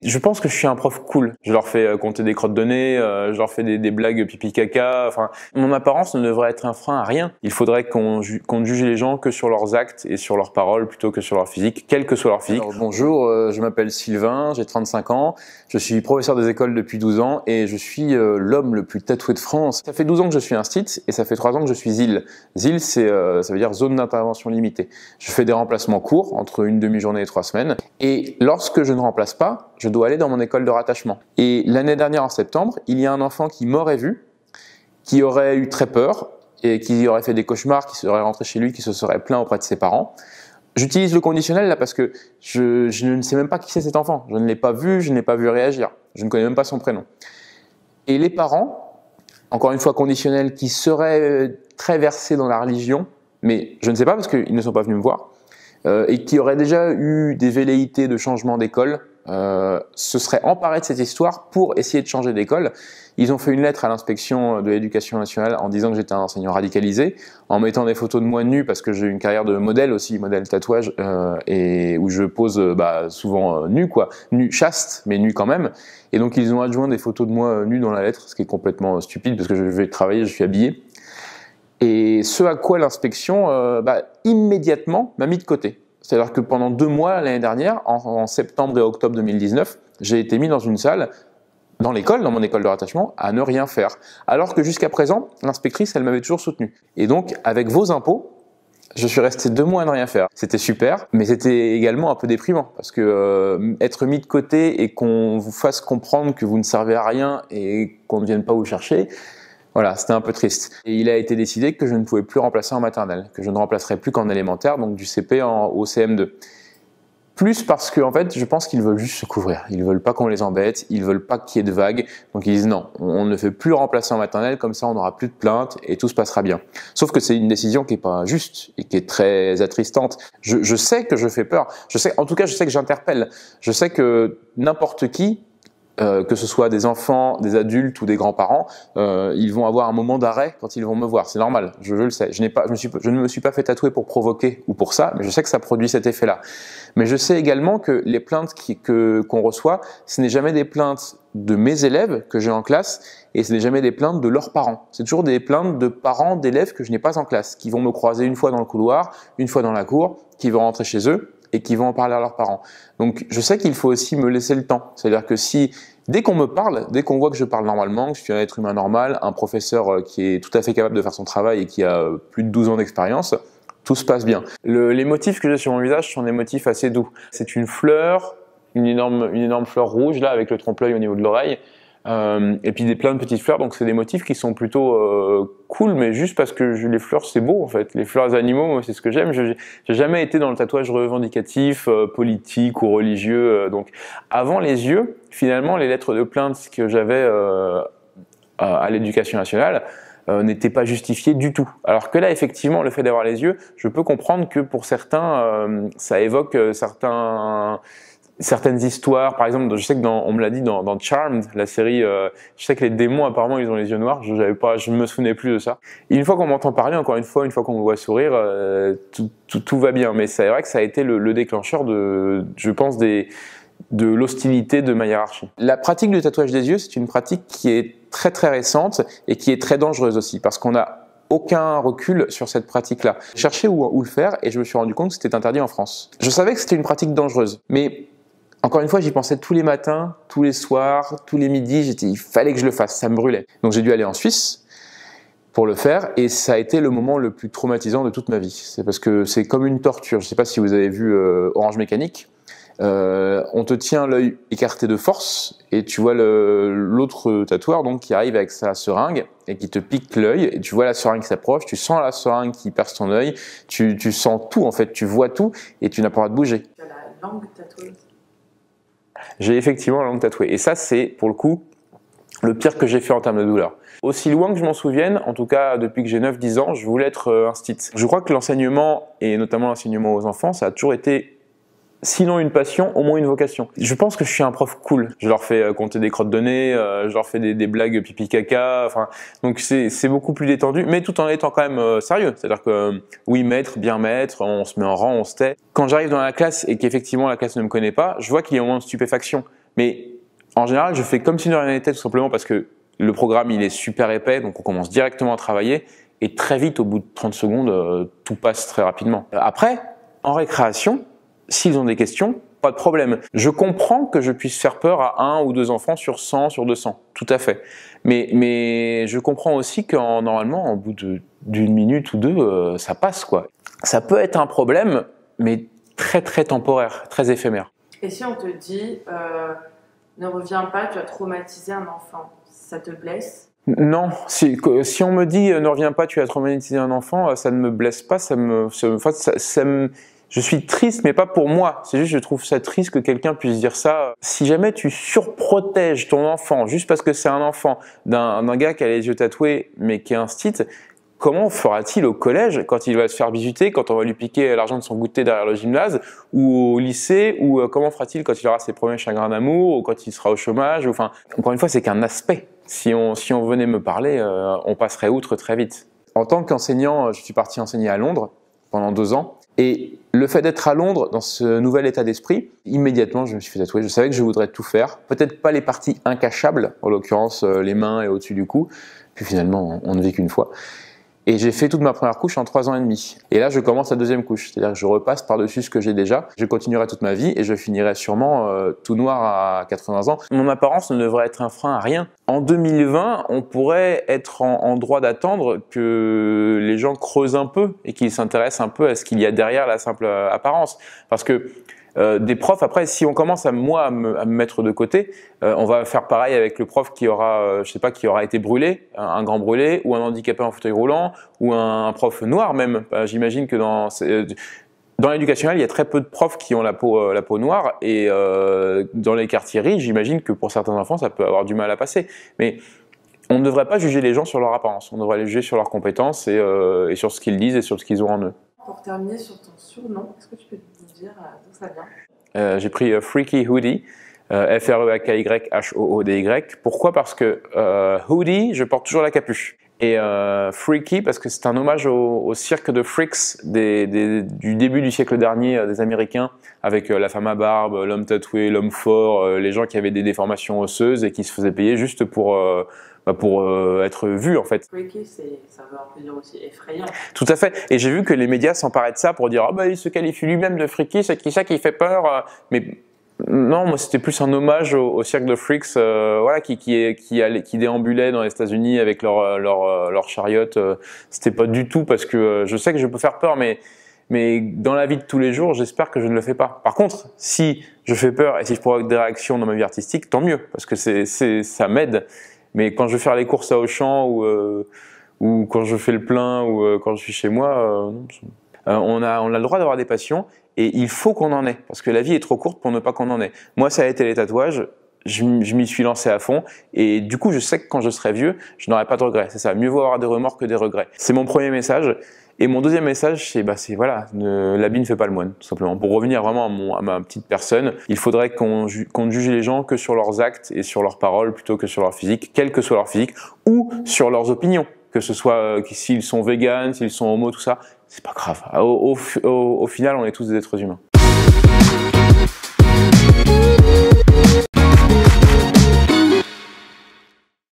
Je pense que je suis un prof cool. Je leur fais compter des crottes de nez, je leur fais des blagues pipi caca. Enfin, mon apparence ne devrait être un frein à rien. Il faudrait qu'on ne juge les gens que sur leurs actes et sur leurs paroles plutôt que sur leur physique, quel que soit leur physique. Alors, bonjour, je m'appelle Sylvain, j'ai 35 ans, je suis professeur des écoles depuis 12 ans et je suis l'homme le plus tatoué de France. Ça fait 12 ans que je suis un STIT et ça fait 3 ans que je suis ZIL. ZIL, ça veut dire zone d'intervention limitée. Je fais des remplacements courts, entre une demi-journée et 3 semaines. Et lorsque je ne remplace pas, je dois aller dans mon école de rattachement. Et l'année dernière, en septembre, il y a un enfant qui m'aurait vu, qui aurait eu très peur et qui aurait fait des cauchemars, qui serait rentré chez lui, qui se serait plaint auprès de ses parents. J'utilise le conditionnel là parce que je ne sais même pas qui c'est cet enfant. Je ne l'ai pas vu, je ne l'ai pas vu réagir. Je ne connais même pas son prénom. Et les parents, encore une fois conditionnel, qui seraient très versés dans la religion, mais je ne sais pas parce qu'ils ne sont pas venus me voir, et qui auraient déjà eu des velléités de changement d'école, se seraient emparés de cette histoire pour essayer de changer d'école. Ils ont fait une lettre à l'inspection de l'éducation nationale en disant que j'étais un enseignant radicalisé, en mettant des photos de moi nu parce que j'ai eu une carrière de modèle aussi, modèle tatouage, et où je pose souvent nu, quoi, nu chaste, mais nu quand même. Et donc ils ont adjoint des photos de moi nu dans la lettre, ce qui est complètement stupide parce que je vais travailler, je suis habillé. Et ce à quoi l'inspection, immédiatement, m'a mis de côté. C'est-à-dire que pendant 2 mois l'année dernière, en septembre et octobre 2019, j'ai été mis dans une salle, dans l'école, dans mon école de rattachement, à ne rien faire. Alors que jusqu'à présent, l'inspectrice, elle m'avait toujours soutenu. Et donc, avec vos impôts, je suis resté 2 mois à ne rien faire. C'était super, mais c'était également un peu déprimant, parce que être mis de côté et qu'on vous fasse comprendre que vous ne servez à rien et qu'on ne vienne pas vous chercher, voilà, c'était un peu triste. Et il a été décidé que je ne pouvais plus remplacer en maternelle, que je ne remplacerai plus qu'en élémentaire, donc du CP au CM2. Plus parce que, en fait, je pense qu'ils veulent juste se couvrir. Ils veulent pas qu'on les embête, ils veulent pas qu'il y ait de vagues. Donc ils disent non, on ne fait plus remplacer en maternelle, comme ça on n'aura plus de plaintes et tout se passera bien. Sauf que c'est une décision qui est pas juste et qui est très attristante. Je sais que je fais peur. En tout cas, je sais que j'interpelle. Je sais que n'importe qui, que ce soit des enfants, des adultes ou des grands-parents, ils vont avoir un moment d'arrêt quand ils vont me voir. C'est normal, je le sais. Je ne me suis pas fait tatouer pour provoquer ou pour ça, mais je sais que ça produit cet effet-là. Mais je sais également que les plaintes qu'on reçoit, ce n'est jamais des plaintes de mes élèves que j'ai en classe et ce n'est jamais des plaintes de leurs parents. C'est toujours des plaintes de parents d'élèves que je n'ai pas en classe, qui vont me croiser une fois dans le couloir, une fois dans la cour, qui vont rentrer chez eux et qui vont en parler à leurs parents. Donc je sais qu'il faut aussi me laisser le temps. C'est-à-dire que dès qu'on me parle, dès qu'on voit que je parle normalement, que je suis un être humain normal, un professeur qui est tout à fait capable de faire son travail et qui a plus de 12 ans d'expérience, tout se passe bien. Les motifs que j'ai sur mon visage sont des motifs assez doux. C'est une fleur, une énorme fleur rouge là avec le trompe-l'œil au niveau de l'oreille. Et puis plein de petites fleurs, donc c'est des motifs qui sont plutôt cool, mais juste parce que les fleurs c'est beau en fait. Les fleurs animaux, moi c'est ce que j'aime. J'ai jamais été dans le tatouage revendicatif, politique ou religieux. Donc avant les yeux, finalement les lettres de plainte que j'avais à l'éducation nationale n'étaient pas justifiées du tout. Alors que là effectivement le fait d'avoir les yeux, je peux comprendre que pour certains ça évoque certaines histoires, par exemple, je sais que on me l'a dit dans Charmed, la série, je sais que les démons apparemment ils ont les yeux noirs, je me souvenais plus de ça. Et une fois qu'on m'entend parler, encore une fois qu'on me voit sourire, tout va bien. Mais c'est vrai que ça a été le déclencheur je pense, de l'hostilité de ma hiérarchie. La pratique du tatouage des yeux, c'est une pratique qui est très très récente et qui est très dangereuse aussi, parce qu'on a aucun recul sur cette pratique-là. J'ai cherché où le faire et je me suis rendu compte que c'était interdit en France. Je savais que c'était une pratique dangereuse, mais encore une fois, j'y pensais tous les matins, tous les soirs, tous les midis, il fallait que je le fasse, ça me brûlait. Donc j'ai dû aller en Suisse pour le faire et ça a été le moment le plus traumatisant de toute ma vie. C'est parce que c'est comme une torture. Je ne sais pas si vous avez vu Orange Mécanique. On te tient l'œil écarté de force et tu vois l'autre tatoueur donc qui arrive avec sa seringue et qui te pique l'œil et tu vois la seringue qui s'approche, tu sens la seringue qui perce ton œil, tu sens tout en fait, tu vois tout et tu n'as pas le droit de bouger. Tu as la langue tatouée. J'ai effectivement la langue tatouée. Et ça, c'est, pour le coup, le pire que j'ai fait en termes de douleur. Aussi loin que je m'en souvienne, en tout cas depuis que j'ai 9-10 ans, je voulais être un STIT. Je crois que l'enseignement, et notamment l'enseignement aux enfants, ça a toujours été, sinon une passion, au moins une vocation. Je pense que je suis un prof cool. Je leur fais compter des crottes de nez, je leur fais des blagues pipi caca, enfin, donc c'est beaucoup plus détendu, mais tout en étant quand même sérieux. C'est-à-dire que oui, maître, bien maître, on se met en rang, on se tait. Quand j'arrive dans la classe et qu'effectivement la classe ne me connaît pas, je vois qu'il y a un moment de stupéfaction. Mais en général, je fais comme si de rien n'était, tout simplement parce que le programme il est super épais, donc on commence directement à travailler et très vite, au bout de 30 secondes, tout passe très rapidement. Après, en récréation, s'ils ont des questions, pas de problème. Je comprends que je puisse faire peur à 1 ou 2 enfants sur 100, sur 200, tout à fait. Mais je comprends aussi que normalement, au bout d'une minute ou deux, ça passe, quoi. Ça peut être un problème, mais très très temporaire, très éphémère. Et si on te dit ne reviens pas, tu as traumatisé un enfant, ça te blesse? Non, si on me dit ne reviens pas, tu as traumatisé un enfant, ça ne me blesse pas, je suis triste, mais pas pour moi. C'est juste, je trouve ça triste que quelqu'un puisse dire ça. Si jamais tu surprotèges ton enfant juste parce que c'est un enfant d'un gars qui a les yeux tatoués, mais qui est un stit, comment fera-t-il au collège quand il va se faire bisuter, quand on va lui piquer l'argent de son goûter derrière le gymnase, ou au lycée, ou comment fera-t-il quand il aura ses premiers chagrins d'amour, ou quand il sera au chômage, enfin, encore une fois, c'est qu'un aspect. Si on venait me parler, on passerait outre très vite. En tant qu'enseignant, je suis parti enseigner à Londres pendant 2 ans, et le fait d'être à Londres, dans ce nouvel état d'esprit, immédiatement, je me suis fait tatouer. Je savais que je voudrais tout faire. Peut-être pas les parties incachables, en l'occurrence les mains et au-dessus du cou. Puis finalement, on ne vit qu'une fois. Et j'ai fait toute ma première couche en 3 ans et demi. Et là, je commence la deuxième couche. C'est-à-dire que je repasse par-dessus ce que j'ai déjà. Je continuerai toute ma vie et je finirai sûrement tout noir à 80 ans. Mon apparence ne devrait être un frein à rien. En 2020, on pourrait être en droit d'attendre que les gens creusent un peu et qu'ils s'intéressent un peu à ce qu'il y a derrière la simple apparence. Parce que des profs, après, si on commence à me mettre de côté, on va faire pareil avec le prof qui aura, je sais pas, qui aura été brûlé, un grand brûlé, ou un handicapé en fauteuil roulant, ou un prof noir même. J'imagine que dans l'éducationnel, il y a très peu de profs qui ont la peau noire, et dans les quartiers riches, j'imagine que pour certains enfants, ça peut avoir du mal à passer. Mais on ne devrait pas juger les gens sur leur apparence, on devrait les juger sur leurs compétences et sur ce qu'ils disent et sur ce qu'ils ont en eux. Pour terminer sur ton surnom, est-ce que tu peux nous dire d'où ça vient? J'ai pris Freaky Hoodie, Freakyhoody. Pourquoi? Parce que Hoodie, je porte toujours la capuche. Et Freaky, parce que c'est un hommage au cirque de freaks du début du siècle dernier des Américains, avec la femme à barbe, l'homme tatoué, l'homme fort, les gens qui avaient des déformations osseuses et qui se faisaient payer juste pour être vus, en fait. Freaky, ça veut un peu dire aussi effrayant. Tout à fait. Et j'ai vu que les médias s'emparaient de ça pour dire « Ah bah il se qualifie lui-même de freaky, c'est ça qui fait peur. » Mais non, moi c'était plus un hommage au cirque de freaks, voilà, qui déambulait dans les États-Unis avec leur chariote. C'était pas du tout parce que je sais que je peux faire peur, mais dans la vie de tous les jours, j'espère que je ne le fais pas. Par contre, si je fais peur et si je provoque des réactions dans ma vie artistique, tant mieux, parce que ça m'aide. Mais quand je vais faire les courses à Auchan ou quand je fais le plein ou quand je suis chez moi, on a le droit d'avoir des passions et il faut qu'on en ait parce que la vie est trop courte pour ne pas qu'on en ait. Moi, ça a été les tatouages. Je m'y suis lancé à fond et du coup, je sais que quand je serai vieux, je n'aurai pas de regrets. C'est ça, mieux vaut avoir des remords que des regrets. C'est mon premier message. Et mon deuxième message, c'est voilà, l'habit ne fait pas le moine, tout simplement. Pour revenir vraiment à ma petite personne, il faudrait qu'on juge les gens que sur leurs actes et sur leurs paroles plutôt que sur leur physique, quel que soit leur physique, ou sur leurs opinions, que ce soit s'ils sont véganes, s'ils sont homo, tout ça, c'est pas grave. Au final, on est tous des êtres humains.